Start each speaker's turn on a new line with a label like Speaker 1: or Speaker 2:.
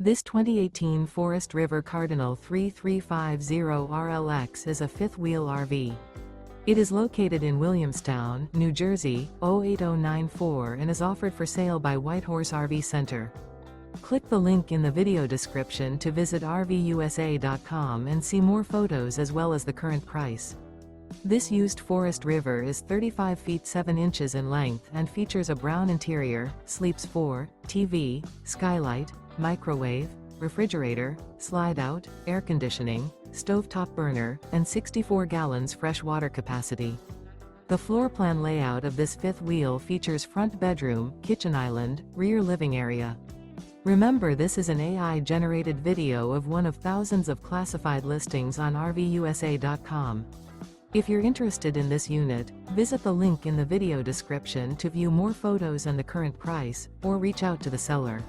Speaker 1: This 2018 Forest River Cardinal 3350 RLX is a fifth-wheel RV. It is located in Williamstown, New Jersey, 08094 and is offered for sale by Whitehorse RV Center. Click the link in the video description to visit RVUSA.com and see more photos as well as the current price. This used Forest River is 35 feet 7 inches in length and features a brown interior, sleeps 4, TV, skylight, microwave, refrigerator, slide-out, air conditioning, stovetop burner, and 64 gallons fresh water capacity. The floor plan layout of this fifth wheel features front bedroom, kitchen island, rear living area. Remember, this is an AI-generated video of one of thousands of classified listings on RVUSA.com. If you're interested in this unit, visit the link in the video description to view more photos and the current price, or reach out to the seller.